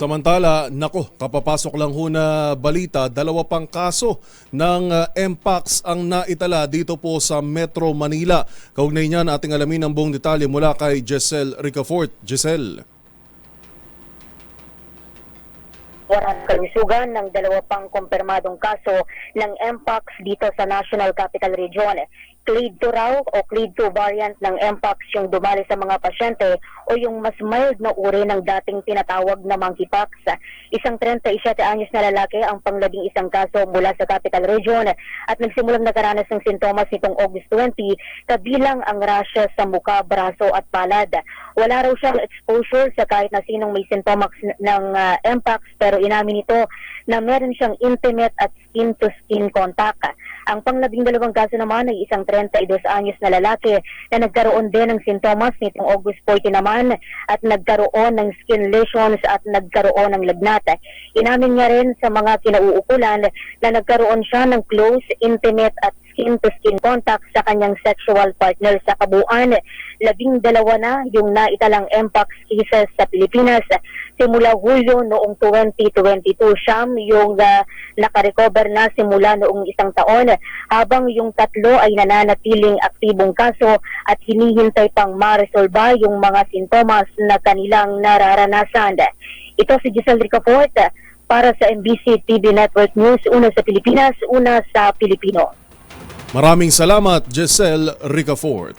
Samantala, kapapasok lang ho na balita, dalawa pang kaso ng Mpox ang naitala dito po sa Metro Manila. Kaugnay niyan, ating alamin ang buong detalye mula kay Giselle Ricafort. Giselle. Walang kalusugan ng dalawa pang kumpirmadong kaso ng Mpox dito sa National Capital Region. Clade 2 raw o Clade 2 variant ng Mpox yung dumali sa mga pasyente o yung mas mild na uri ng dating tinatawag na monkeypox. Isang 37 anyos na lalaki ang panglabing isang kaso mula sa Capital Region at nagsimulang nakaranas ng sintomas nitong August 20 kabilang ang rashes sa muka, braso at palad. Wala raw siyang exposure sa kahit na sinong may sintomas ng Mpox pero inamin nito na meron siyang intimate at skin-to-skin contact. Ang panglabing dalawang kaso naman ay isang 32 anyos na lalaki na nagkaroon din ng sintomas nitong August 40 naman at nagkaroon ng skin lesions at nagkaroon ng lagnat. Inamin niya rin sa mga kinauukulan na nagkaroon siya ng close, intimate at skin-to-skin contact sa kanyang sexual partner. Sa kabuuan, 12 na yung naitalang Mpox cases sa Pilipinas. Simula Hulyo noong 2022, siyam yung nakarecover na simula noong isang taon, habang yung 3 ay nananatiling aktibong kaso at hinihintay pang maresolba yung mga sintomas na kanilang nararanasan. Ito si Giselle Ricafort para sa MBC TV Network News, una sa Pilipinas, una sa Pilipino. Maraming salamat, Giselle Ricafort.